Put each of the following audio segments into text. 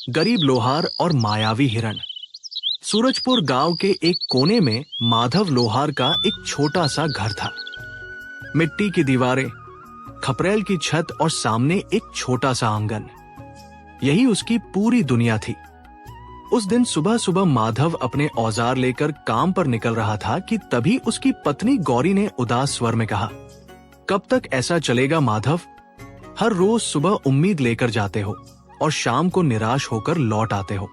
गरीब लोहार और मायावी हिरण। सूरजपुर गांव के एक कोने में माधव लोहार का एक छोटा सा घर था। मिट्टी की दीवारें, खपरेल की छत और सामने एक छोटा सा आंगन, यही उसकी पूरी दुनिया थी। उस दिन सुबह सुबह माधव अपने औजार लेकर काम पर निकल रहा था कि तभी उसकी पत्नी गौरी ने उदास स्वर में कहा, कब तक ऐसा चलेगा माधव? हर रोज सुबह उम्मीद लेकर जाते हो और शाम को निराश होकर लौट आते हो।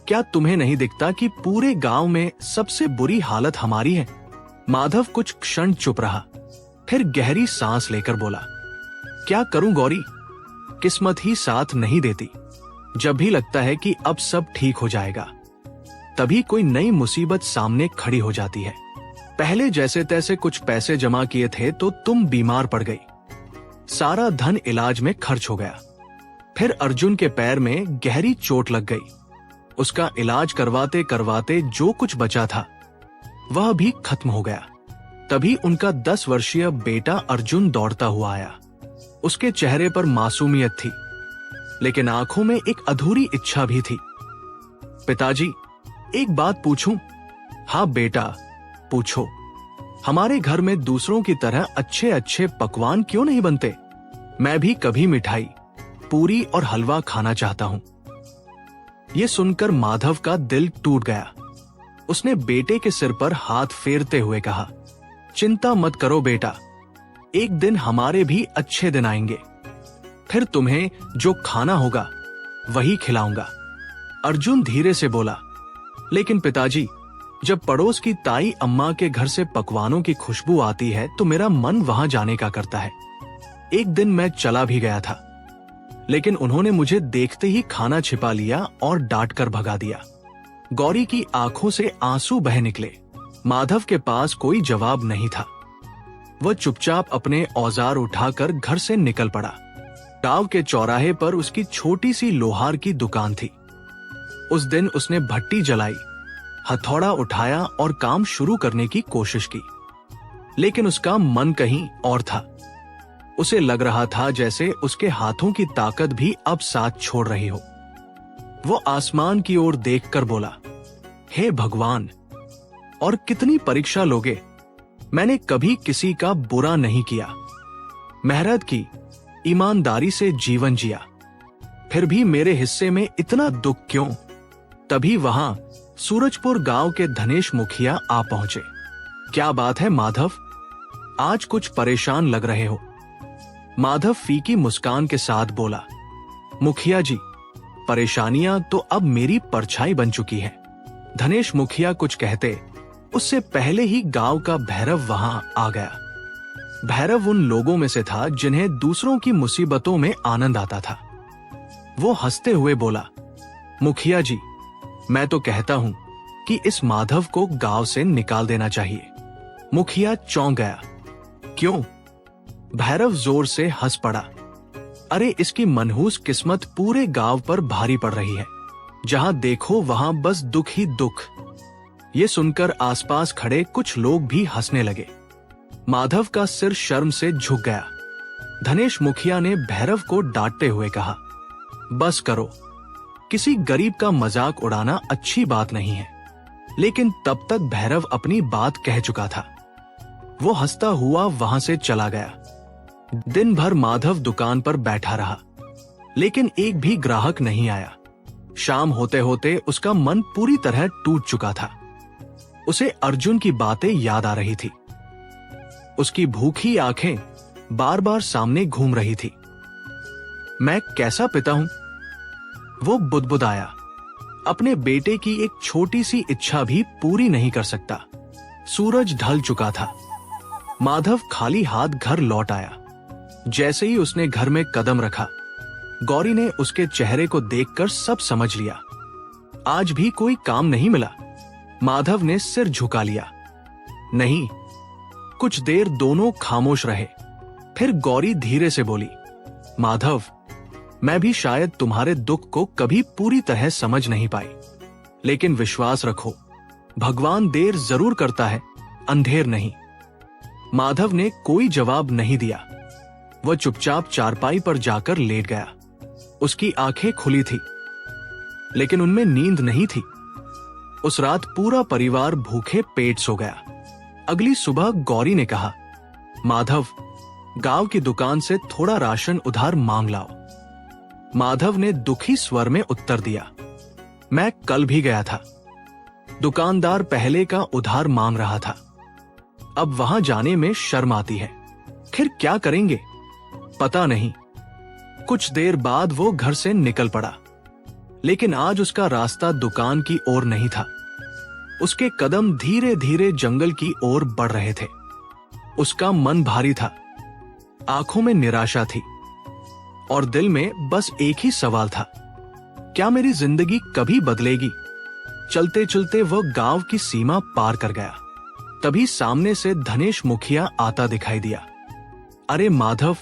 क्या तुम्हें नहीं दिखता कि पूरे गांव में सबसे बुरी हालत हमारी है? माधव कुछ क्षण चुप रहा, फिर गहरी सांस लेकर बोला, क्या करूं गौरी, किस्मत ही साथ नहीं देती। जब भी लगता है कि अब सब ठीक हो जाएगा, तभी कोई नई मुसीबत सामने खड़ी हो जाती है। पहले जैसे तैसे कुछ पैसे जमा किए थे तो तुम बीमार पड़ गई, सारा धन इलाज में खर्च हो गया। फिर अर्जुन के पैर में गहरी चोट लग गई, उसका इलाज करवाते करवाते जो कुछ बचा था वह भी खत्म हो गया। तभी उनका 10 वर्षीय बेटा अर्जुन दौड़ता हुआ आया। उसके चेहरे पर मासूमियत थी, लेकिन आंखों में एक अधूरी इच्छा भी थी। पिताजी, एक बात पूछूं? हाँ बेटा, पूछो। हमारे घर में दूसरों की तरह अच्छे अच्छे पकवान क्यों नहीं बनते? मैं भी कभी मिठाई, पूरी और हलवा खाना चाहता हूं। यह सुनकर माधव का दिल टूट गया। उसने बेटे के सिर पर हाथ फेरते हुए कहा, चिंता मत करो बेटा, एक दिन हमारे भी अच्छे दिन आएंगे, फिर तुम्हें जो खाना होगा वही खिलाऊंगा। अर्जुन धीरे से बोला, लेकिन पिताजी, जब पड़ोस की ताई अम्मा के घर से पकवानों की खुशबू आती है तो मेरा मन वहां जाने का करता है। एक दिन मैं चला भी गया था, लेकिन उन्होंने मुझे देखते ही खाना छिपा लिया और डांट कर भगा दिया। गौरी की आंखों से आंसू बह निकले। माधव के पास कोई जवाब नहीं था। वह चुपचाप अपने औजार उठाकर घर से निकल पड़ा। गांव के चौराहे पर उसकी छोटी सी लोहार की दुकान थी। उस दिन उसने भट्टी जलाई, हथौड़ा उठाया और काम शुरू करने की कोशिश की, लेकिन उसका मन कहीं और था। उसे लग रहा था जैसे उसके हाथों की ताकत भी अब साथ छोड़ रही हो। वो आसमान की ओर देखकर बोला, हे भगवान, और कितनी परीक्षा लोगे? मैंने कभी किसी का बुरा नहीं किया, मेहनत की, ईमानदारी से जीवन जिया, फिर भी मेरे हिस्से में इतना दुख क्यों? तभी वहां सूरजपुर गांव के धनेश मुखिया आ पहुंचे। क्या बात है माधव, आज कुछ परेशान लग रहे हो? माधव फीकी मुस्कान के साथ बोला, मुखिया जी, परेशानियां तो अब मेरी परछाई बन चुकी है। धनेश मुखिया कुछ कहते उससे पहले ही गांव का भैरव वहां आ गया। भैरव उन लोगों में से था जिन्हें दूसरों की मुसीबतों में आनंद आता था। वो हंसते हुए बोला, मुखिया जी, मैं तो कहता हूं कि इस माधव को गांव से निकाल देना चाहिए। मुखिया चौंक गया। क्यों? भैरव जोर से हंस पड़ा। अरे, इसकी मनहूस किस्मत पूरे गांव पर भारी पड़ रही है। जहां देखो वहां बस दुख ही दुख। ये सुनकर आसपास खड़े कुछ लोग भी हंसने लगे। माधव का सिर शर्म से झुक गया। धनेश मुखिया ने भैरव को डांटते हुए कहा, बस करो, किसी गरीब का मजाक उड़ाना अच्छी बात नहीं है। लेकिन तब तक भैरव अपनी बात कह चुका था। वो हंसता हुआ वहां से चला गया। दिन भर माधव दुकान पर बैठा रहा, लेकिन एक भी ग्राहक नहीं आया। शाम होते होते उसका मन पूरी तरह टूट चुका था। उसे अर्जुन की बातें याद आ रही थी। उसकी भूखी आंखें बार बार सामने घूम रही थी। मैं कैसा पिता हूं? वो बुदबुदाया। अपने बेटे की एक छोटी सी इच्छा भी पूरी नहीं कर सकता। सूरज ढल चुका था। माधव खाली हाथ घर लौट आया। जैसे ही उसने घर में कदम रखा, गौरी ने उसके चेहरे को देखकर सब समझ लिया। आज भी कोई काम नहीं मिला। माधव ने सिर झुका लिया। नहीं। कुछ देर दोनों खामोश रहे। फिर गौरी धीरे से बोली, माधव, मैं भी शायद तुम्हारे दुख को कभी पूरी तरह समझ नहीं पाई, लेकिन विश्वास रखो, भगवान देर जरूर करता है, अंधेर नहीं। माधव ने कोई जवाब नहीं दिया। वह चुपचाप चारपाई पर जाकर लेट गया। उसकी आंखें खुली थी, लेकिन उनमें नींद नहीं थी। उस रात पूरा परिवार भूखे पेट सो गया। अगली सुबह गौरी ने कहा, माधव, गांव की दुकान से थोड़ा राशन उधार मांग लाओ। माधव ने दुखी स्वर में उत्तर दिया, मैं कल भी गया था। दुकानदार पहले का उधार मांग रहा था। अब वहां जाने में शर्म आती है। फिर क्या करेंगे? पता नहीं। कुछ देर बाद वो घर से निकल पड़ा, लेकिन आज उसका रास्ता दुकान की ओर नहीं था। उसके कदम धीरे धीरे जंगल की ओर बढ़ रहे थे। उसका मन भारी था, आंखों में निराशा थी और दिल में बस एक ही सवाल था, क्या मेरी जिंदगी कभी बदलेगी? चलते चलते वह गांव की सीमा पार कर गया। तभी सामने से धनेश मुखिया आता दिखाई दिया। अरे माधव,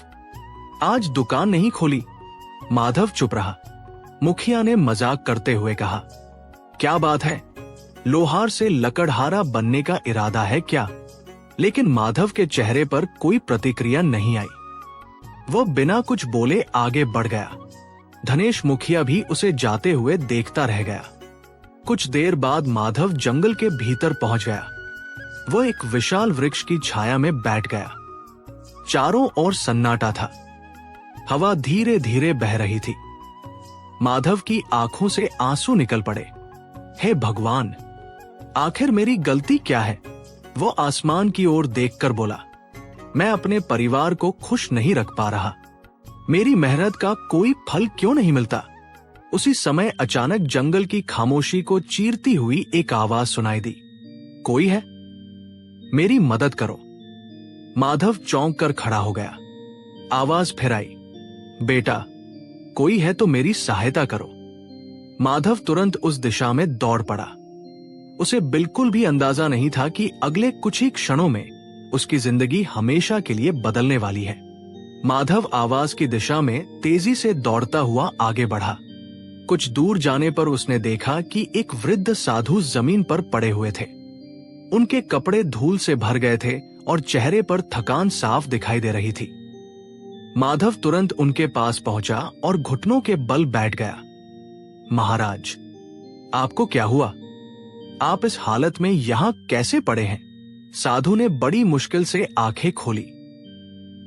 आज दुकान नहीं खोली? माधव चुप रहा। मुखिया ने मजाक करते हुए कहा, क्या बात है, लोहार से लकड़हारा बनने का इरादा है क्या? लेकिन माधव के चेहरे पर कोई प्रतिक्रिया नहीं आई। वह बिना कुछ बोले आगे बढ़ गया। धनेश मुखिया भी उसे जाते हुए देखता रह गया। कुछ देर बाद माधव जंगल के भीतर पहुंच गया। वह एक विशाल वृक्ष की छाया में बैठ गया। चारों ओर सन्नाटा था। हवा धीरे धीरे बह रही थी। माधव की आंखों से आंसू निकल पड़े। हे भगवान, आखिर मेरी गलती क्या है? वो आसमान की ओर देखकर बोला, मैं अपने परिवार को खुश नहीं रख पा रहा। मेरी मेहनत का कोई फल क्यों नहीं मिलता? उसी समय अचानक जंगल की खामोशी को चीरती हुई एक आवाज सुनाई दी, कोई है? मेरी मदद करो। माधव चौंक कर खड़ा हो गया। आवाज फिर आई, बेटा, कोई है तो मेरी सहायता करो। माधव तुरंत उस दिशा में दौड़ पड़ा। उसे बिल्कुल भी अंदाजा नहीं था कि अगले कुछ ही क्षणों में उसकी जिंदगी हमेशा के लिए बदलने वाली है। माधव आवाज की दिशा में तेजी से दौड़ता हुआ आगे बढ़ा। कुछ दूर जाने पर उसने देखा कि एक वृद्ध साधु जमीन पर पड़े हुए थे। उनके कपड़े धूल से भर गए थे और चेहरे पर थकान साफ दिखाई दे रही थी। माधव तुरंत उनके पास पहुंचा और घुटनों के बल बैठ गया। महाराज, आपको क्या हुआ? आप इस हालत में यहां कैसे पड़े हैं? साधु ने बड़ी मुश्किल से आंखें खोली।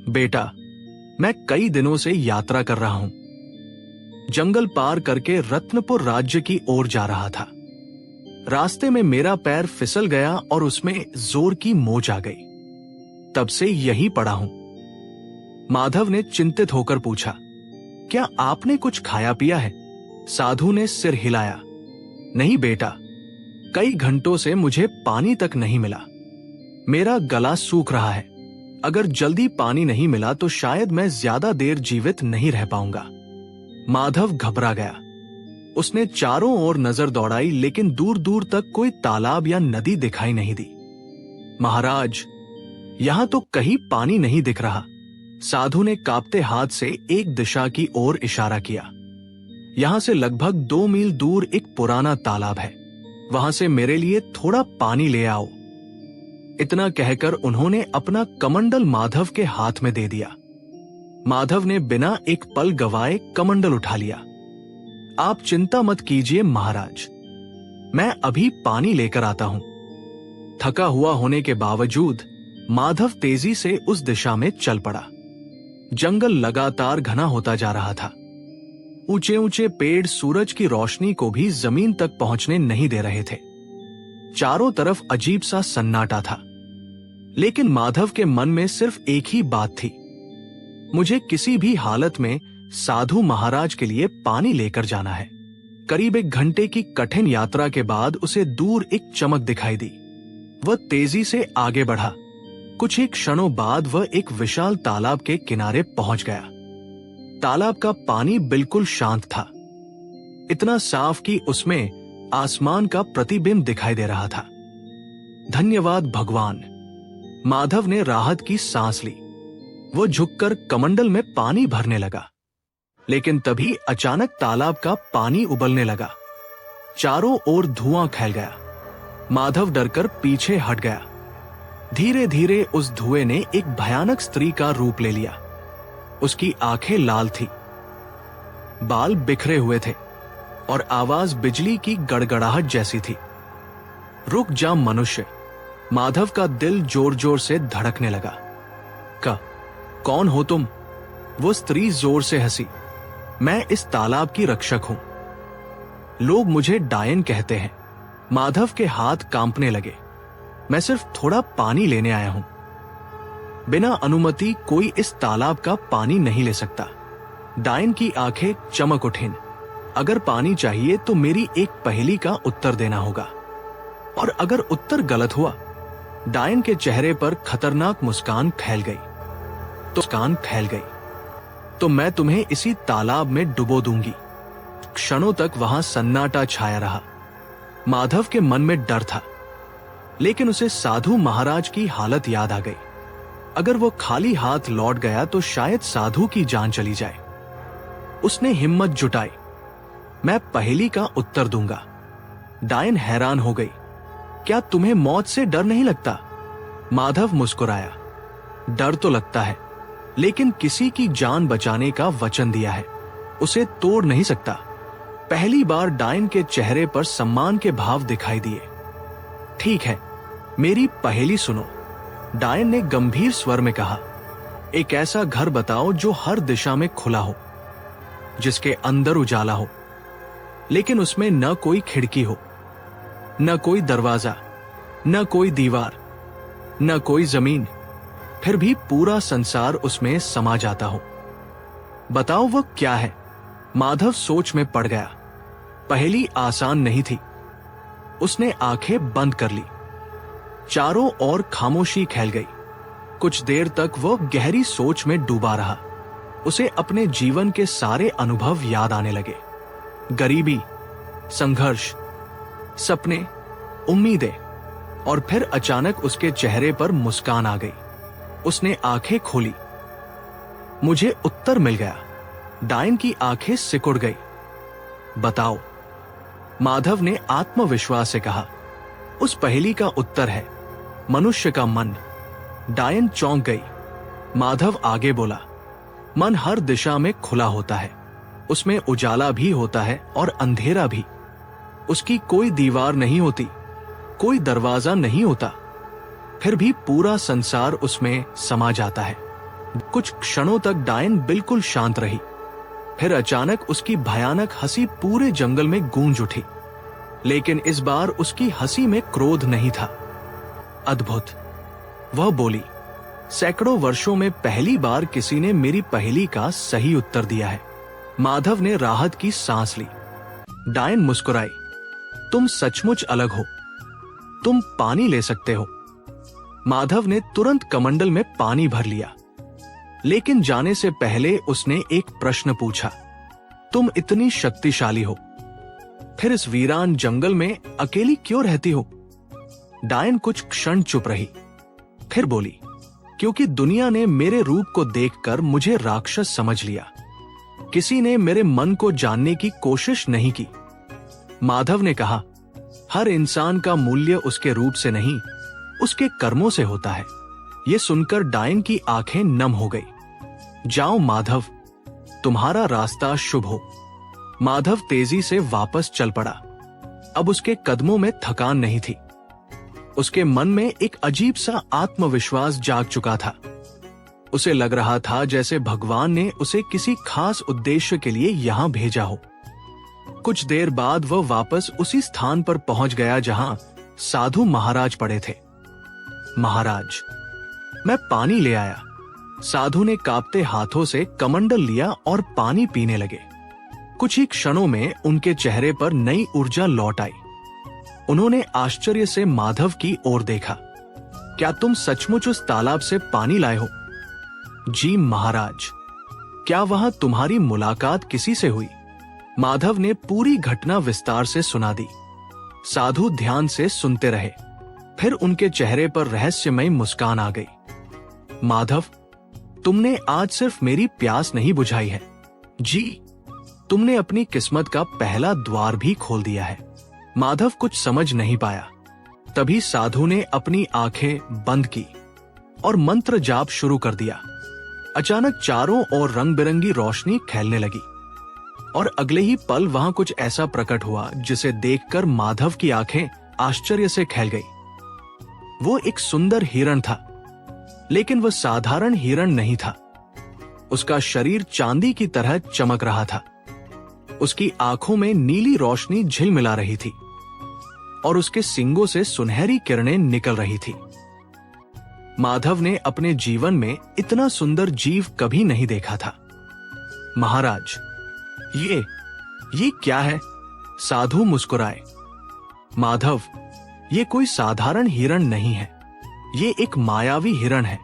बेटा, मैं कई दिनों से यात्रा कर रहा हूं। जंगल पार करके रत्नपुर राज्य की ओर जा रहा था। रास्ते में मेरा पैर फिसल गया और उसमें जोर की मोच आ गई। तब से यहीं पड़ा हूं। माधव ने चिंतित होकर पूछा, क्या आपने कुछ खाया पिया है? साधु ने सिर हिलाया। नहीं बेटा, कई घंटों से मुझे पानी तक नहीं मिला। मेरा गला सूख रहा है। अगर जल्दी पानी नहीं मिला तो शायद मैं ज्यादा देर जीवित नहीं रह पाऊंगा। माधव घबरा गया। उसने चारों ओर नजर दौड़ाई, लेकिन दूर दूर तक कोई तालाब या नदी दिखाई नहीं दी। महाराज, यहां तो कहीं पानी नहीं दिख रहा। साधु ने कांपते हाथ से एक दिशा की ओर इशारा किया। यहां से लगभग 2 मील दूर एक पुराना तालाब है। वहां से मेरे लिए थोड़ा पानी ले आओ। इतना कहकर उन्होंने अपना कमंडल माधव के हाथ में दे दिया। माधव ने बिना एक पल गवाए कमंडल उठा लिया। आप चिंता मत कीजिए महाराज, मैं अभी पानी लेकर आता हूं। थका हुआ होने के बावजूद माधव तेजी से उस दिशा में चल पड़ा। जंगल लगातार घना होता जा रहा था। ऊंचे ऊंचे पेड़ सूरज की रोशनी को भी जमीन तक पहुंचने नहीं दे रहे थे। चारों तरफ अजीब सा सन्नाटा था। लेकिन माधव के मन में सिर्फ एक ही बात थी, मुझे किसी भी हालत में साधु महाराज के लिए पानी लेकर जाना है। करीब 1 घंटे की कठिन यात्रा के बाद उसे दूर एक चमक दिखाई दी। वह तेजी से आगे बढ़ा। कुछ ही क्षणों बाद वह एक विशाल तालाब के किनारे पहुंच गया। तालाब का पानी बिल्कुल शांत था, इतना साफ कि उसमें आसमान का प्रतिबिंब दिखाई दे रहा था। धन्यवाद भगवान, माधव ने राहत की सांस ली। वो झुककर कमंडल में पानी भरने लगा। लेकिन तभी अचानक तालाब का पानी उबलने लगा। चारों ओर धुआं फैल गया। माधव डरकर पीछे हट गया। धीरे धीरे उस धुएं ने एक भयानक स्त्री का रूप ले लिया। उसकी आंखें लाल थी, बाल बिखरे हुए थे, और आवाज बिजली की गड़गड़ाहट जैसी थी। रुक जा मनुष्य। माधव का दिल जोर जोर से धड़कने लगा। कौन हो तुम? वो स्त्री जोर से हंसी। मैं इस तालाब की रक्षक हूं। लोग मुझे डायन कहते हैं। माधव के हाथ कांपने लगे। मैं सिर्फ थोड़ा पानी लेने आया हूं। बिना अनुमति कोई इस तालाब का पानी नहीं ले सकता। डायन की आंखें चमक उठीं। अगर पानी चाहिए तो मेरी एक पहेली का उत्तर देना होगा, और अगर उत्तर गलत हुआ। डायन के चेहरे पर खतरनाक मुस्कान फैल गई। तो मैं तुम्हें इसी तालाब में डुबो दूंगी। क्षणों तक वहां सन्नाटा छाया रहा। माधव के मन में डर था, लेकिन उसे साधु महाराज की हालत याद आ गई। अगर वो खाली हाथ लौट गया तो शायद साधु की जान चली जाए। उसने हिम्मत जुटाई। मैं पहेली का उत्तर दूंगा। डायन हैरान हो गई। क्या तुम्हें मौत से डर नहीं लगता? माधव मुस्कुराया। डर तो लगता है, लेकिन किसी की जान बचाने का वचन दिया है, उसे तोड़ नहीं सकता। पहली बार डायन के चेहरे पर सम्मान के भाव दिखाई दिए। ठीक है, मेरी पहेली सुनो। डायन ने गंभीर स्वर में कहा। एक ऐसा घर बताओ जो हर दिशा में खुला हो, जिसके अंदर उजाला हो, लेकिन उसमें न कोई खिड़की हो, न कोई दरवाजा, न कोई दीवार, न कोई जमीन, फिर भी पूरा संसार उसमें समा जाता हो। बताओ वह क्या है? माधव सोच में पड़ गया। पहेली आसान नहीं थी। उसने आंखें बंद कर ली। चारों ओर खामोशी फैल गई। कुछ देर तक वह गहरी सोच में डूबा रहा। उसे अपने जीवन के सारे अनुभव याद आने लगे। गरीबी, संघर्ष, सपने, उम्मीदें, और फिर अचानक उसके चेहरे पर मुस्कान आ गई। उसने आंखें खोली। मुझे उत्तर मिल गया। डायन की आंखें सिकुड़ गई। बताओ, माधव ने आत्मविश्वास से कहा। उस पहेली का उत्तर है मनुष्य का मन। डायन चौंक गई। माधव आगे बोला, मन हर दिशा में खुला होता है। उसमें उजाला भी होता है और अंधेरा भी। उसकी कोई दीवार नहीं होती, कोई दरवाजा नहीं होता, फिर भी पूरा संसार उसमें समा जाता है। कुछ क्षणों तक डायन बिल्कुल शांत रही। फिर अचानक उसकी भयानक हंसी पूरे जंगल में गूंज उठी। लेकिन इस बार उसकी हंसी में क्रोध नहीं था। अद्भुत, वह बोली, सैकड़ों वर्षों में पहली बार किसी ने मेरी पहेली का सही उत्तर दिया है। माधव ने राहत की सांस ली। डायन मुस्कुराई। तुम सचमुच अलग हो। तुम पानी ले सकते हो। माधव ने तुरंत कमंडल में पानी भर लिया। लेकिन जाने से पहले उसने एक प्रश्न पूछा। तुम इतनी शक्तिशाली हो, फिर इस वीरान जंगल में अकेली क्यों रहती हो? डायन कुछ क्षण चुप रही, फिर बोली, क्योंकि दुनिया ने मेरे रूप को देखकर मुझे राक्षस समझ लिया। किसी ने मेरे मन को जानने की कोशिश नहीं की। माधव ने कहा, हर इंसान का मूल्य उसके रूप से नहीं, उसके कर्मों से होता है। यह सुनकर डायन की आंखें नम हो गई। जाओ माधव, तुम्हारा रास्ता शुभ हो। माधव तेजी से वापस चल पड़ा। अब उसके कदमों में थकान नहीं थी। उसके मन में एक अजीब सा आत्मविश्वास जाग चुका था। उसे लग रहा था जैसे भगवान ने उसे किसी खास उद्देश्य के लिए यहां भेजा हो। कुछ देर बाद वह वापस उसी स्थान पर पहुंच गया जहां साधु महाराज पड़े थे। महाराज, मैं पानी ले आया। साधु ने कांपते हाथों से कमंडल लिया और पानी पीने लगे। कुछ ही क्षणों में उनके चेहरे पर नई ऊर्जा लौट आई। उन्होंने आश्चर्य से माधव की ओर देखा। क्या तुम सचमुच उस तालाब से पानी लाए हो? जी महाराज। क्या वहां तुम्हारी मुलाकात किसी से हुई? माधव ने पूरी घटना विस्तार से सुना दी। साधु ध्यान से सुनते रहे। फिर उनके चेहरे पर रहस्यमय मुस्कान आ गई। माधव, तुमने आज सिर्फ मेरी प्यास नहीं बुझाई है जी, तुमने अपनी किस्मत का पहला द्वार भी खोल दिया है। माधव कुछ समझ नहीं पाया। तभी साधु ने अपनी आंखें बंद की और मंत्र जाप शुरू कर दिया। अचानक चारों ओर रंग बिरंगी रोशनी फैलने लगी और अगले ही पल वहां कुछ ऐसा प्रकट हुआ जिसे देखकर माधव की आंखें आश्चर्य से खैल गई। वो एक सुंदर हिरण था, लेकिन वह साधारण हिरण नहीं था। उसका शरीर चांदी की तरह चमक रहा था। उसकी आंखों में नीली रोशनी झिलमिला रही थी और उसके सींगों से सुनहरी किरणें निकल रही थी। माधव ने अपने जीवन में इतना सुंदर जीव कभी नहीं देखा था। महाराज, ये क्या है? साधु मुस्कुराए। माधव, ये कोई साधारण हिरण नहीं है, ये एक मायावी हिरण है।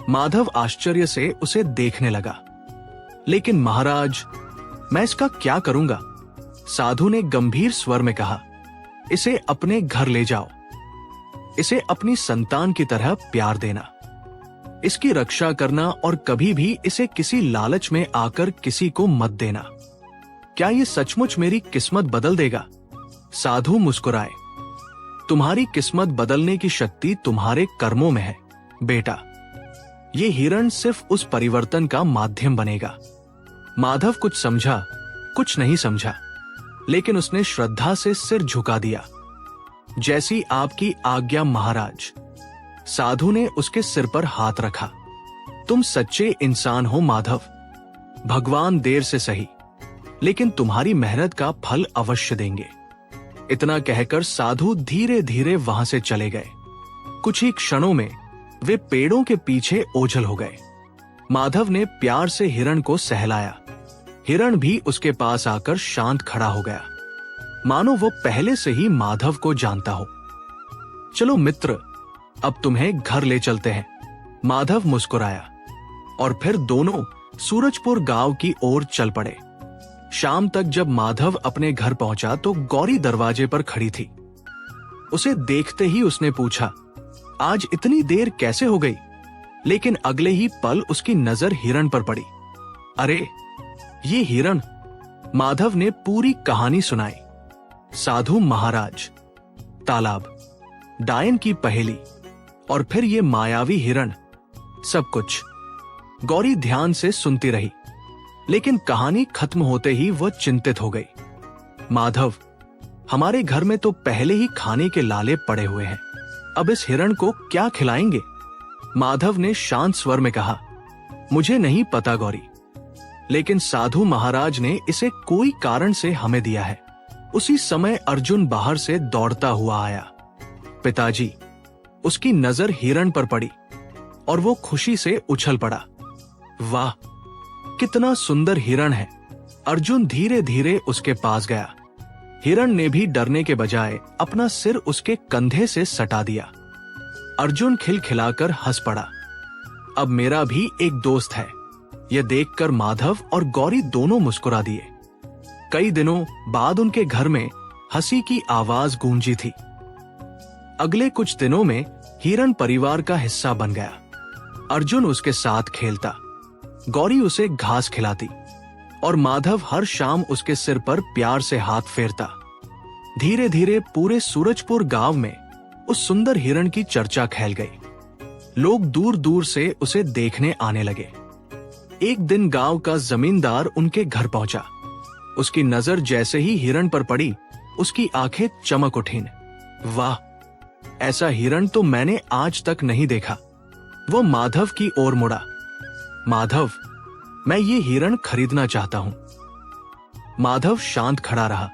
माधव आश्चर्य से उसे देखने लगा। लेकिन महाराज, मैं इसका क्या करूंगा? साधु ने गंभीर स्वर में कहा। इसे अपने घर ले जाओ। इसे अपनी संतान की तरह प्यार देना, इसकी रक्षा करना और कभी भी इसे किसी लालच में आकर किसी को मत देना। क्या ये सचमुच मेरी किस्मत बदल देगा? साधु मुस्कुराए। तुम्हारी किस्मत बदलने की शक्ति तुम्हारे कर्मों में है बेटा। ये हिरण सिर्फ उस परिवर्तन का माध्यम बनेगा। माधव कुछ समझा, कुछ नहीं समझा, लेकिन उसने श्रद्धा से सिर झुका दिया। जैसी आपकी आज्ञा महाराज। साधु ने उसके सिर पर हाथ रखा। तुम सच्चे इंसान हो माधव। भगवान देर से सही, लेकिन तुम्हारी मेहनत का फल अवश्य देंगे। इतना कहकर साधु धीरे धीरे वहां से चले गए। कुछ ही क्षणों में वे पेड़ों के पीछे ओझल हो गए। माधव ने प्यार से हिरण को सहलाया। हिरण भी उसके पास आकर शांत खड़ा हो गया, मानो वो पहले से ही माधव को जानता हो। चलो मित्र, अब तुम्हें घर ले चलते हैं। माधव मुस्कुराया और फिर दोनों सूरजपुर गांव की ओर चल पड़े। शाम तक जब माधव अपने घर पहुंचा तो गौरी दरवाजे पर खड़ी थी। उसे देखते ही उसने पूछा, आज इतनी देर कैसे हो गई? लेकिन अगले ही पल उसकी नजर हिरण पर पड़ी। अरे ये हिरण! माधव ने पूरी कहानी सुनाई। साधु महाराज, तालाब, डायन की पहेली और फिर ये मायावी हिरण, सब कुछ। गौरी ध्यान से सुनती रही, लेकिन कहानी खत्म होते ही वह चिंतित हो गई। माधव, हमारे घर में तो पहले ही खाने के लाले पड़े हुए हैं, अब इस हिरण को क्या खिलाएंगे? माधव ने शांत स्वर में कहा, मुझे नहीं पता गौरी, लेकिन साधु महाराज ने इसे कोई कारण से हमें दिया है। उसी समय अर्जुन बाहर से दौड़ता हुआ आया। पिताजी, उसकी नजर हिरण पर पड़ी और वो खुशी से उछल पड़ा। वाह, कितना सुंदर हिरण है! अर्जुन धीरे धीरे उसके पास गया। हिरण ने भी डरने के बजाय अपना सिर उसके कंधे से सटा दिया। अर्जुन खिलखिलाकर हंस पड़ा। अब मेरा भी एक दोस्त है। यह देखकर माधव और गौरी दोनों मुस्कुरा दिए। कई दिनों बाद उनके घर में हंसी की आवाज गूंजी थी। अगले कुछ दिनों में हिरण परिवार का हिस्सा बन गया। अर्जुन उसके साथ खेलता, गौरी उसे घास खिलाती और माधव हर शाम उसके सिर पर प्यार से हाथ फेरता। धीरे धीरे पूरे सूरजपुर गांव में उस सुंदर हिरण की चर्चा फैल गई। लोग दूर दूर से उसे देखने आने लगे। एक दिन गांव का जमींदार उनके घर पहुंचा। उसकी नजर जैसे ही हिरण पर पड़ी, उसकी आंखें चमक उठीं। वाह, ऐसा हिरण तो मैंने आज तक नहीं देखा। वो माधव की ओर मुड़ा। माधव, मैं ये हिरण खरीदना चाहता हूं। माधव शांत खड़ा रहा।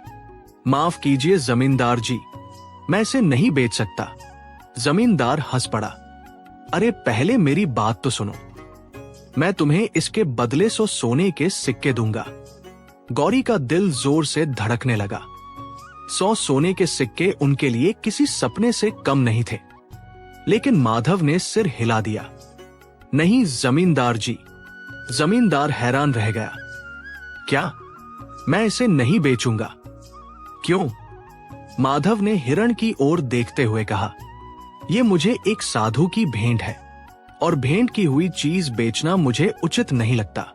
माफ कीजिए जमींदार जी, मैं इसे नहीं बेच सकता। जमींदार हंस पड़ा। अरे पहले मेरी बात तो सुनो। मैं तुम्हें इसके बदले 100 सोने के सिक्के दूंगा। गौरी का दिल जोर से धड़कने लगा। 100 सोने के सिक्के उनके लिए किसी सपने से कम नहीं थे। लेकिन माधव ने सिर हिला दिया। नहीं जमींदार जी। जमींदार हैरान रह गया। क्या? मैं इसे नहीं बेचूंगा। क्यों? माधव ने हिरण की ओर देखते हुए कहा, यह मुझे एक साधु की भेंट है और भेंट की हुई चीज बेचना मुझे उचित नहीं लगता।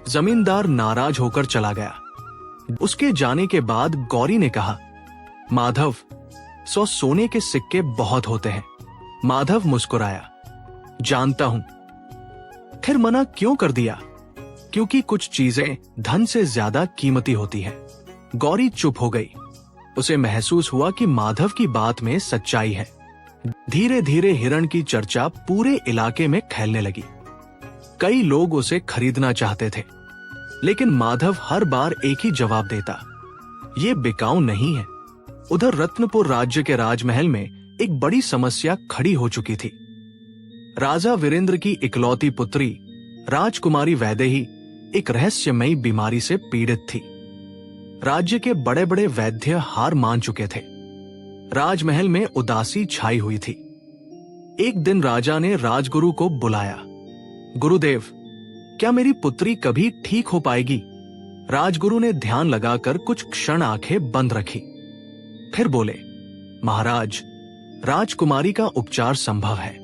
जमींदार नाराज होकर चला गया। उसके जाने के बाद गौरी ने कहा, माधव, 100 सोने के सिक्के बहुत होते हैं। माधव मुस्कुराया। जानता हूं, फिर मना क्यों कर दिया? क्योंकि कुछ चीजें धन से ज्यादा कीमती होती हैं। गौरी चुप हो गई। उसे महसूस हुआ कि माधव की बात में सच्चाई है। धीरे धीरे हिरण की चर्चा पूरे इलाके में फैलने लगी। कई लोग उसे खरीदना चाहते थे, लेकिन माधव हर बार एक ही जवाब देता, ये बिकाऊ नहीं है। उधर रत्नपुर राज्य के राजमहल में एक बड़ी समस्या खड़ी हो चुकी थी। राजा वीरेंद्र की इकलौती पुत्री राजकुमारी वैदेही एक रहस्यमयी बीमारी से पीड़ित थी। राज्य के बड़े बड़े वैद्य हार मान चुके थे। राजमहल में उदासी छाई हुई थी। एक दिन राजा ने राजगुरु को बुलाया। गुरुदेव, क्या मेरी पुत्री कभी ठीक हो पाएगी? राजगुरु ने ध्यान लगाकर कुछ क्षण आंखें बंद रखी, फिर बोले, महाराज, राजकुमारी का उपचार संभव है।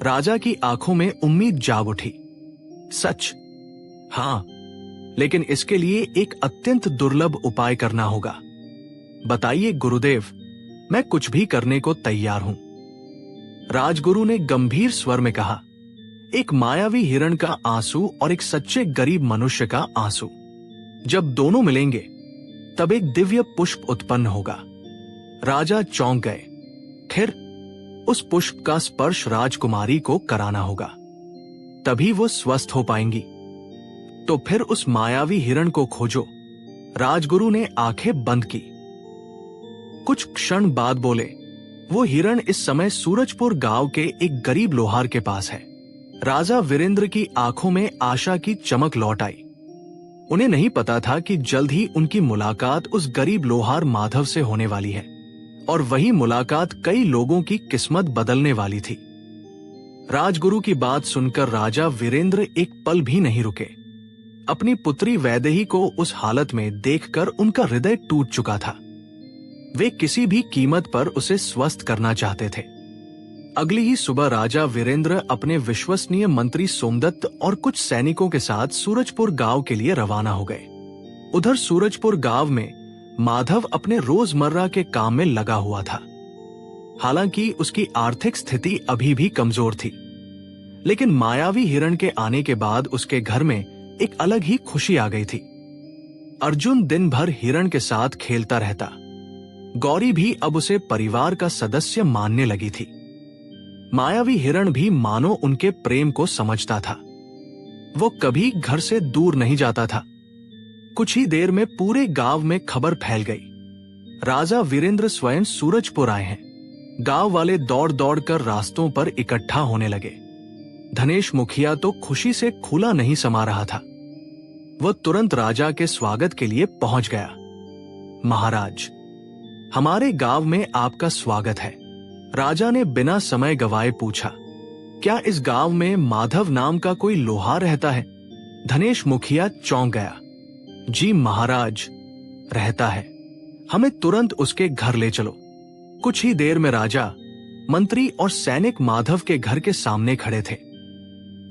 राजा की आंखों में उम्मीद जाग उठी। सच? हाँ, लेकिन इसके लिए एक अत्यंत दुर्लभ उपाय करना होगा। बताइए गुरुदेव, मैं कुछ भी करने को तैयार हूं। राजगुरु ने गंभीर स्वर में कहा, एक मायावी हिरण का आंसू और एक सच्चे गरीब मनुष्य का आंसू, जब दोनों मिलेंगे तब एक दिव्य पुष्प उत्पन्न होगा। राजा चौंक गए। फिर उस पुष्प का स्पर्श राजकुमारी को कराना होगा, तभी वो स्वस्थ हो पाएंगी। तो फिर उस मायावी हिरण को खोजो। राजगुरु ने आंखें बंद की। कुछ क्षण बाद बोले, वो हिरण इस समय सूरजपुर गांव के एक गरीब लोहार के पास है। राजा वीरेंद्र की आंखों में आशा की चमक लौट आई। उन्हें नहीं पता था कि जल्द ही उनकी मुलाकात उस गरीब लोहार माधव से होने वाली है, और वही मुलाकात कई लोगों की किस्मत बदलने वाली थी। राजगुरु की बात सुनकर राजा वीरेंद्र एक पल भी नहीं रुके। अपनी पुत्री वैदेही को उस हालत में देखकर उनका हृदय टूट चुका था। वे किसी भी कीमत पर उसे स्वस्थ करना चाहते थे। अगली ही सुबह राजा वीरेंद्र अपने विश्वसनीय मंत्री सोमदत्त और कुछ सैनिकों के साथ सूरजपुर गांव के लिए रवाना हो गए। उधर सूरजपुर गांव में माधव अपने रोजमर्रा के काम में लगा हुआ था। हालांकि उसकी आर्थिक स्थिति अभी भी कमजोर थी, लेकिन मायावी हिरण के आने के बाद उसके घर में एक अलग ही खुशी आ गई थी। अर्जुन दिन भर हिरण के साथ खेलता रहता। गौरी भी अब उसे परिवार का सदस्य मानने लगी थी। मायावी हिरण भी मानो उनके प्रेम को समझता था। वो कभी घर से दूर नहीं जाता था। कुछ ही देर में पूरे गांव में खबर फैल गई, राजा वीरेंद्र स्वयं सूरजपुर आए हैं। गांव वाले दौड़ दौड़ कर रास्तों पर इकट्ठा होने लगे। धनेश मुखिया तो खुशी से खुला नहीं समा रहा था। वो तुरंत राजा के स्वागत के लिए पहुंच गया। महाराज, हमारे गांव में आपका स्वागत है। राजा ने बिना समय गवाए पूछा, क्या इस गांव में माधव नाम का कोई लोहार रहता है? धनेश मुखिया चौंक गया। जी महाराज, रहता है। हमें तुरंत उसके घर ले चलो। कुछ ही देर में राजा, मंत्री और सैनिक माधव के घर के सामने खड़े थे।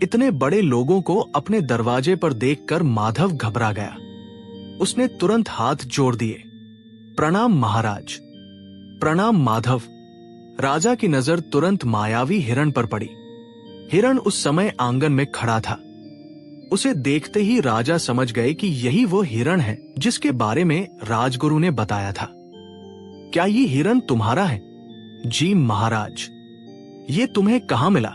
इतने बड़े लोगों को अपने दरवाजे पर देखकर माधव घबरा गया। उसने तुरंत हाथ जोड़ दिए। प्रणाम महाराज। प्रणाम माधव। राजा की नजर तुरंत मायावी हिरण पर पड़ी। हिरण उस समय आंगन में खड़ा था। उसे देखते ही राजा समझ गए कि यही वो हिरण है जिसके बारे में राजगुरु ने बताया था। क्या ये हिरण तुम्हारा है? जी महाराज। ये तुम्हें कहाँ मिला?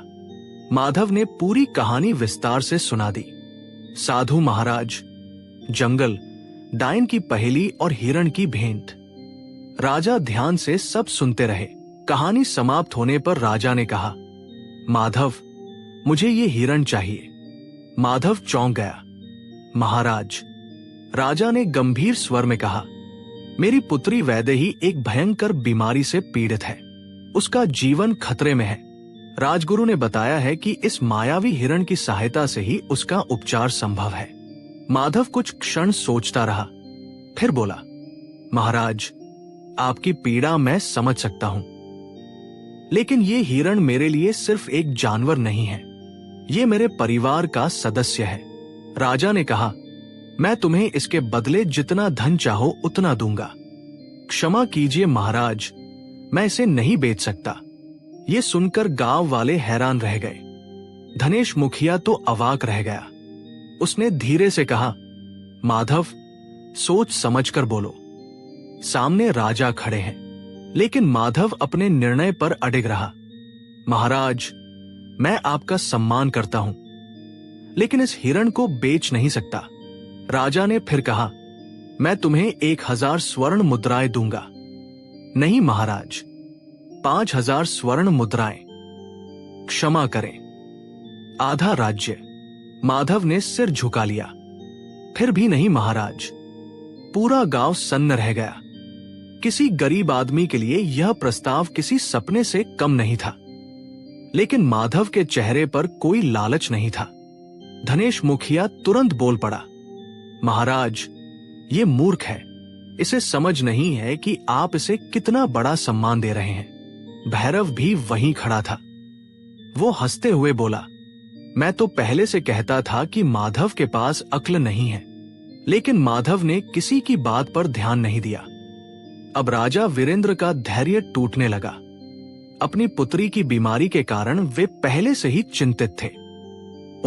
माधव ने पूरी कहानी विस्तार से सुना दी। साधु महाराज, जंगल, डायन की पहेली और हिरण की भेंट। राजा ध्यान से सब सुनते रहे। कहानी समाप्त होने पर राजा ने कहा, माधव, मुझे ये हिरण चाहिए। माधव चौंक गया। महाराज, राजा ने गंभीर स्वर में कहा, मेरी पुत्री वैदेही एक भयंकर बीमारी से पीड़ित है। उसका जीवन खतरे में है। राजगुरु ने बताया है कि इस मायावी हिरण की सहायता से ही उसका उपचार संभव है। माधव कुछ क्षण सोचता रहा, फिर बोला, महाराज, आपकी पीड़ा मैं समझ सकता हूं, लेकिन ये हिरण मेरे लिए सिर्फ एक जानवर नहीं है, ये मेरे परिवार का सदस्य है। राजा ने कहा, मैं तुम्हें इसके बदले जितना धन चाहो उतना दूंगा। क्षमा कीजिए महाराज, मैं इसे नहीं बेच सकता। ये सुनकर गांव वाले हैरान रह गए। धनेश मुखिया तो अवाक रह गया। उसने धीरे से कहा, माधव, सोच समझकर बोलो। सामने राजा खड़े हैं, लेकिन माधव अपने निर्णय पर अडिग रहा। महाराज, मैं आपका सम्मान करता हूं, लेकिन इस हिरण को बेच नहीं सकता। राजा ने फिर कहा, मैं तुम्हें 1000 स्वर्ण मुद्राएं दूंगा। नहीं महाराज, 5000 स्वर्ण मुद्राएं। क्षमा करें, आधा राज्य। माधव ने सिर झुका लिया। फिर भी नहीं महाराज। पूरा गांव सन्न रह गया। किसी गरीब आदमी के लिए यह प्रस्ताव किसी सपने से कम नहीं था, लेकिन माधव के चेहरे पर कोई लालच नहीं था। धनेश मुखिया तुरंत बोल पड़ा, महाराज, ये मूर्ख है। इसे समझ नहीं है कि आप इसे कितना बड़ा सम्मान दे रहे हैं। भैरव भी वहीं खड़ा था। वो हंसते हुए बोला, मैं तो पहले से कहता था कि माधव के पास अक्ल नहीं है। लेकिन माधव ने किसी की बात पर ध्यान नहीं दिया। अब राजा वीरेंद्र का धैर्य टूटने लगा। अपनी पुत्री की बीमारी के कारण वे पहले से ही चिंतित थे।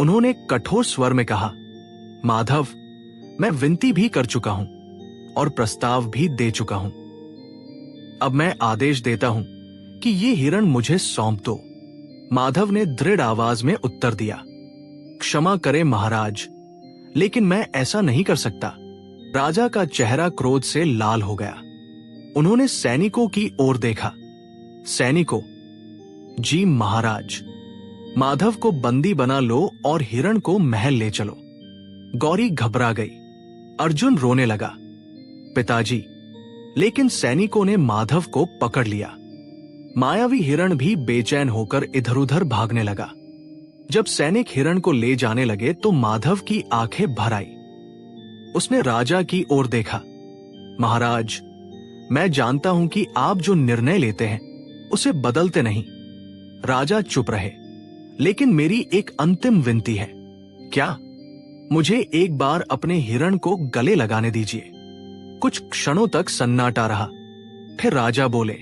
उन्होंने कठोर स्वर में कहा, माधव, मैं विनती भी कर चुका हूं और प्रस्ताव भी दे चुका हूं। अब मैं आदेश देता हूं कि ये हिरण मुझे सौंप दो। माधव ने दृढ़ आवाज में उत्तर दिया, क्षमा करें महाराज, लेकिन मैं ऐसा नहीं कर सकता। राजा का चेहरा क्रोध से लाल हो गया। उन्होंने सैनिकों की ओर देखा। सैनिकों, जी महाराज। माधव को बंदी बना लो और हिरण को महल ले चलो। गौरी घबरा गई। अर्जुन रोने लगा, पिताजी। लेकिन सैनिकों ने माधव को पकड़ लिया। मायावी हिरण भी बेचैन होकर इधर उधर भागने लगा। जब सैनिक हिरण को ले जाने लगे तो माधव की आंखें भर आई। उसने राजा की ओर देखा। महाराज, मैं जानता हूं कि आप जो निर्णय लेते हैं उसे बदलते नहीं। राजा चुप रहे। लेकिन मेरी एक अंतिम विनती है। क्या? मुझे एक बार अपने हिरण को गले लगाने दीजिए। कुछ क्षणों तक सन्नाटा रहा। फिर राजा बोले,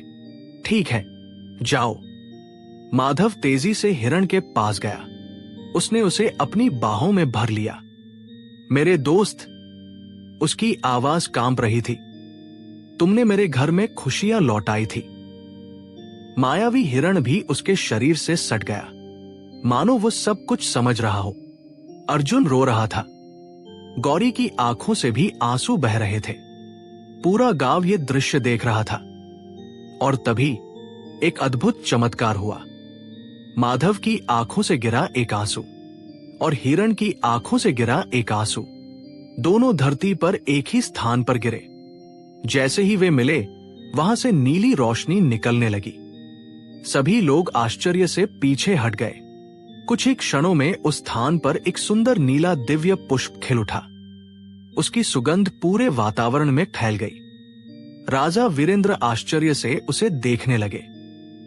ठीक है, जाओ। माधव तेजी से हिरण के पास गया। उसने उसे अपनी बाहों में भर लिया। मेरे दोस्त, उसकी आवाज कांप रही थी, तुमने मेरे घर में खुशियां लौटाई थी। मायावी हिरण भी उसके शरीर से सट गया, मानो वो सब कुछ समझ रहा हो। अर्जुन रो रहा था। गौरी की आंखों से भी आंसू बह रहे थे। पूरा गांव ये दृश्य देख रहा था। और तभी एक अद्भुत चमत्कार हुआ। माधव की आंखों से गिरा एक आंसू और हिरण की आंखों से गिरा एक आंसू। दोनों धरती पर एक ही स्थान पर गिरे। जैसे ही वे मिले, वहां से नीली रोशनी निकलने लगी। सभी लोग आश्चर्य से पीछे हट गए। कुछ ही क्षणों में उस स्थान पर एक सुंदर नीला दिव्य पुष्प खिल उठा। उसकी सुगंध पूरे वातावरण में फैल गई। राजा वीरेंद्र आश्चर्य से उसे देखने लगे।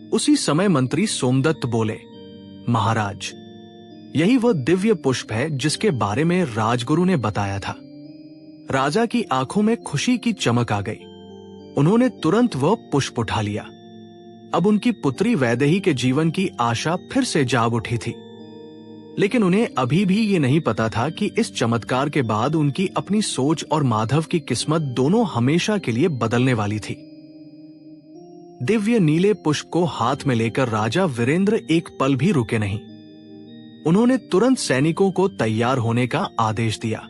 उसी समय मंत्री सोमदत्त बोले, महाराज, यही वह दिव्य पुष्प है जिसके बारे में राजगुरु ने बताया था। राजा की आंखों में खुशी की चमक आ गई। उन्होंने तुरंत वह पुष्प उठा लिया। अब उनकी पुत्री वैदेही के जीवन की आशा फिर से जाग उठी थी। लेकिन उन्हें अभी भी ये नहीं पता था कि इस चमत्कार के बाद उनकी अपनी सोच और माधव की किस्मत दोनों हमेशा के लिए बदलने वाली थी। दिव्य नीले पुष्प को हाथ में लेकर राजा वीरेंद्र एक पल भी रुके नहीं। उन्होंने तुरंत सैनिकों को तैयार होने का आदेश दिया।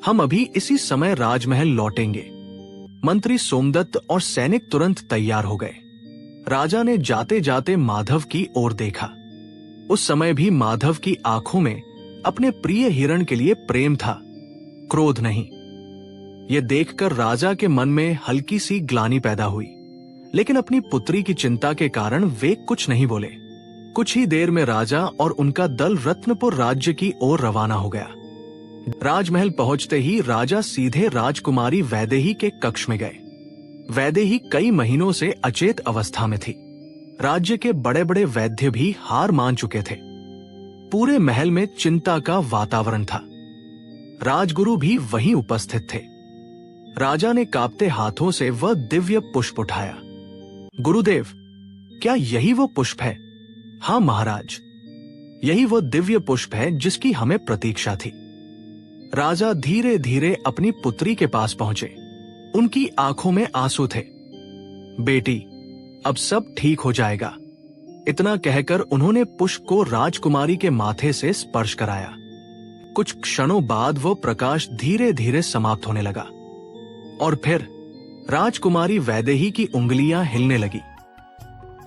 हम अभी इसी समय राजमहल लौटेंगे। मंत्री सोमदत्त और सैनिक तुरंत तैयार हो गए। राजा ने जाते जाते माधव की ओर देखा। उस समय भी माधव की आंखों में अपने प्रिय हिरण के लिए प्रेम था, क्रोध नहीं। यह देखकर राजा के मन में हल्की सी ग्लानि पैदा हुई, लेकिन अपनी पुत्री की चिंता के कारण वे कुछ नहीं बोले। कुछ ही देर में राजा और उनका दल रत्नपुर राज्य की ओर रवाना हो गया। राजमहल पहुंचते ही राजा सीधे राजकुमारी वैदेही के कक्ष में गए। वैदेही कई महीनों से अचेत अवस्था में थी। राज्य के बड़े बड़े वैद्य भी हार मान चुके थे। पूरे महल में चिंता का वातावरण था। राजगुरु भी वहीं उपस्थित थे। राजा ने कांपते हाथों से वह दिव्य पुष्प उठाया। गुरुदेव, क्या यही वो पुष्प है? हाँ महाराज, यही वो दिव्य पुष्प है जिसकी हमें प्रतीक्षा थी। राजा धीरे धीरे अपनी पुत्री के पास पहुंचे। उनकी आंखों में आंसू थे। बेटी, अब सब ठीक हो जाएगा, इतना कहकर उन्होंने पुष्प को राजकुमारी के माथे से स्पर्श कराया। कुछ क्षणों बाद वो प्रकाश धीरे धीरे समाप्त होने लगा और फिर राजकुमारी वैदेही की उंगलियां हिलने लगी।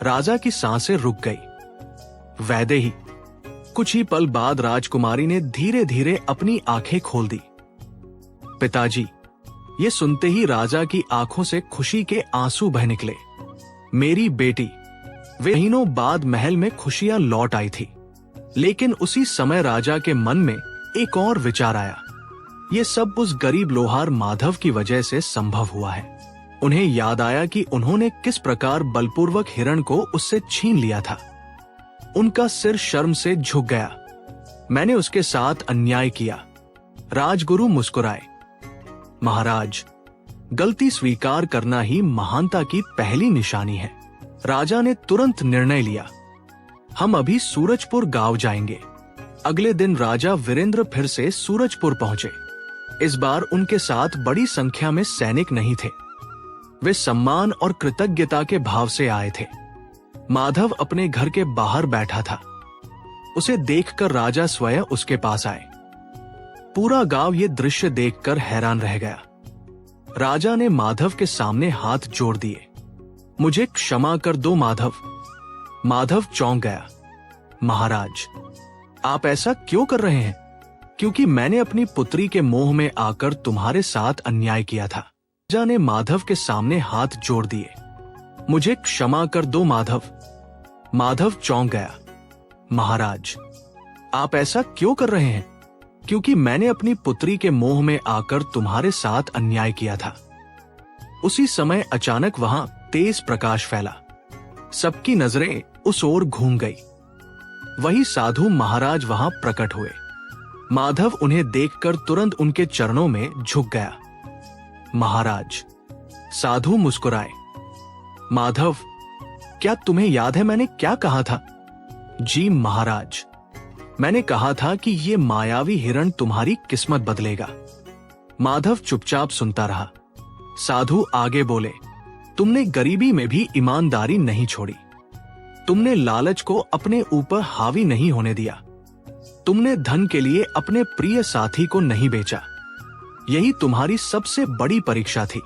राजा की सांसें रुक गई। वैदेही। कुछ ही पल बाद राजकुमारी ने धीरे धीरे अपनी आंखें खोल दी। पिताजी, ये सुनते ही राजा की आंखों से खुशी के आंसू बह निकले। मेरी बेटी। वे महीनों बाद महल में खुशियां लौट आई थी, लेकिन उसी समय राजा के मन में एक और विचार आया। ये सब उस गरीब लोहार माधव की वजह से संभव हुआ है। उन्हें याद आया कि उन्होंने किस प्रकार बलपूर्वक हिरण को उससे छीन लिया था। उनका सिर शर्म से झुक गया। मैंने उसके साथ अन्याय किया। राजगुरु मुस्कुराए। महाराज, गलती स्वीकार करना ही महानता की पहली निशानी है। राजा ने तुरंत निर्णय लिया। हम अभी सूरजपुर गांव जाएंगे। अगले दिन राजा वीरेंद्र फिर से सूरजपुर पहुंचे। इस बार उनके साथ बड़ी संख्या में सैनिक नहीं थे। वे सम्मान और कृतज्ञता के भाव से आए थे। माधव अपने घर के बाहर बैठा था। उसे देखकर राजा स्वयं उसके पास आए। पूरा गांव ये दृश्य देखकर हैरान रह गया। राजा ने माधव के सामने हाथ जोड़ दिए। मुझे क्षमा कर दो माधव। माधव चौंक गया। महाराज, आप ऐसा क्यों कर रहे हैं? क्योंकि मैंने अपनी पुत्री के मोह में आकर तुम्हारे साथ अन्याय किया था। राजा ने माधव के सामने हाथ जोड़ दिए। मुझे क्षमा कर दो माधव। माधव चौंक गया। महाराज, आप ऐसा क्यों कर रहे हैं? क्योंकि मैंने अपनी पुत्री के मोह में आकर तुम्हारे साथ अन्याय किया था। उसी समय अचानक वहां तेज प्रकाश फैला। सबकी नजरें उस ओर घूम गई। वही साधु महाराज वहां प्रकट हुए। माधव उन्हें देखकर तुरंत उनके चरणों में झुक गया। महाराज। साधु मुस्कुराए। माधव, क्या तुम्हें याद है मैंने क्या कहा था? जी महाराज, मैंने कहा था कि ये मायावी हिरण तुम्हारी किस्मत बदलेगा। माधव चुपचाप सुनता रहा। साधु आगे बोले, तुमने गरीबी में भी ईमानदारी नहीं छोड़ी। तुमने लालच को अपने ऊपर हावी नहीं होने दिया। तुमने धन के लिए अपने प्रिय साथी को नहीं बेचा। यही तुम्हारी सबसे बड़ी परीक्षा थी।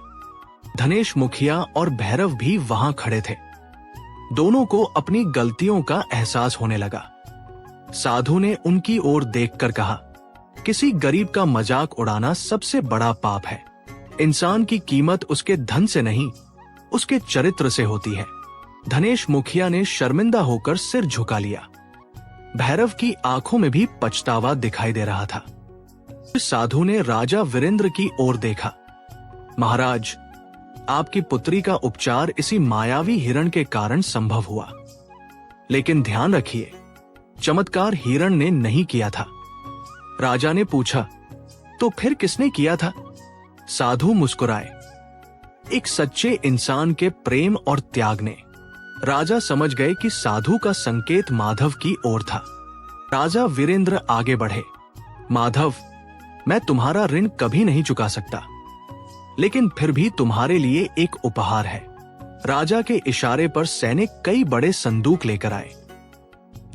धनेश मुखिया और भैरव भी वहां खड़े थे। दोनों को अपनी गलतियों का एहसास होने लगा। साधु ने उनकी ओर देखकर कहा, किसी गरीब का मजाक उड़ाना सबसे बड़ा पाप है। इंसान की कीमत उसके धन से नहीं, उसके चरित्र से होती है। धनेश मुखिया ने शर्मिंदा होकर सिर झुका लिया। भैरव की आंखों में भी पछतावा दिखाई दे रहा था। साधु ने राजा वीरेंद्र की ओर देखा। महाराज, आपकी पुत्री का उपचार इसी मायावी हिरण के कारण संभव हुआ। लेकिन ध्यान रखिए, चमत्कार हिरण ने नहीं किया था। राजा ने पूछा, तो फिर किसने किया था? साधु मुस्कुराए। एक सच्चे इंसान के प्रेम और त्याग ने। राजा समझ गए कि साधु का संकेत माधव की ओर था। राजा वीरेंद्र आगे बढ़े। माधव, मैं तुम्हारा ऋण कभी नहीं चुका सकता, लेकिन फिर भी तुम्हारे लिए एक उपहार है। राजा के इशारे पर सैनिक कई बड़े संदूक लेकर आए।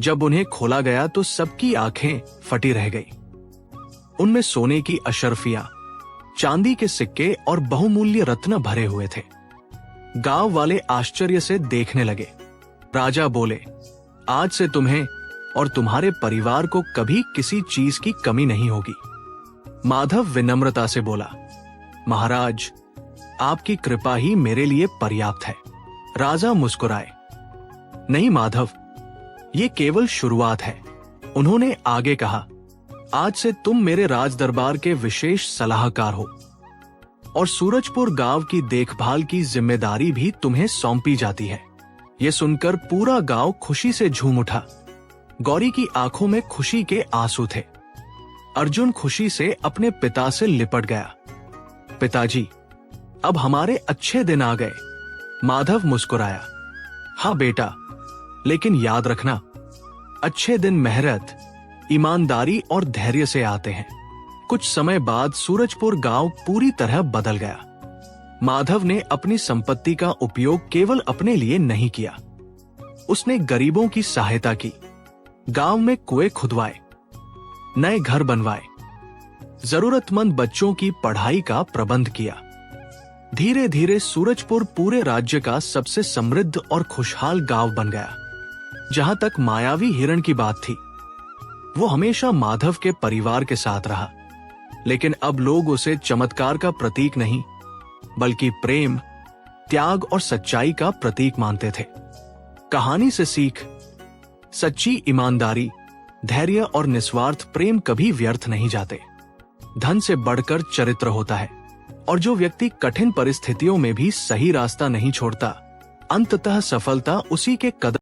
जब उन्हें खोला गया तो सबकी आंखें फटी रह गई। उनमें सोने की अशर्फियां, चांदी के सिक्के और बहुमूल्य रत्न भरे हुए थे। गांव वाले आश्चर्य से देखने लगे। राजा बोले, आज से तुम्हें और तुम्हारे परिवार को कभी किसी चीज की कमी नहीं होगी। माधव विनम्रता से बोला, महाराज, आपकी कृपा ही मेरे लिए पर्याप्त है। राजा मुस्कुराए। नहीं माधव, ये केवल शुरुआत है। उन्होंने आगे कहा, आज से तुम मेरे राज दरबार के विशेष सलाहकार हो और सूरजपुर गांव की देखभाल की जिम्मेदारी भी तुम्हें सौंपी जाती है। ये सुनकर पूरा गांव खुशी से झूम उठा। गौरी की आंखों में खुशी के आंसू थे। अर्जुन खुशी से अपने पिता से लिपट गया। पिताजी, अब हमारे अच्छे दिन आ गए। माधव मुस्कुराया। हाँ बेटा, लेकिन याद रखना, अच्छे दिन मेहनत, ईमानदारी और धैर्य से आते हैं। कुछ समय बाद सूरजपुर गांव पूरी तरह बदल गया। माधव ने अपनी संपत्ति का उपयोग केवल अपने लिए नहीं किया। उसने गरीबों की सहायता की, गांव में कुएं खुदवाए, नए घर बनवाए, जरूरतमंद बच्चों की पढ़ाई का प्रबंध किया। धीरे धीरे सूरजपुर पूरे राज्य का सबसे समृद्ध और खुशहाल गांव बन गया। जहां तक मायावी हिरण की बात थी, वो हमेशा माधव के परिवार के साथ रहा, लेकिन अब लोग उसे चमत्कार का प्रतीक नहीं बल्कि प्रेम, त्याग और सच्चाई का प्रतीक मानते थे। कहानी से सीख: सच्ची ईमानदारी, धैर्य और निस्वार्थ प्रेम कभी व्यर्थ नहीं जाते। धन से बढ़कर चरित्र होता है, और जो व्यक्ति कठिन परिस्थितियों में भी सही रास्ता नहीं छोड़ता, अंततः सफलता उसी के कदम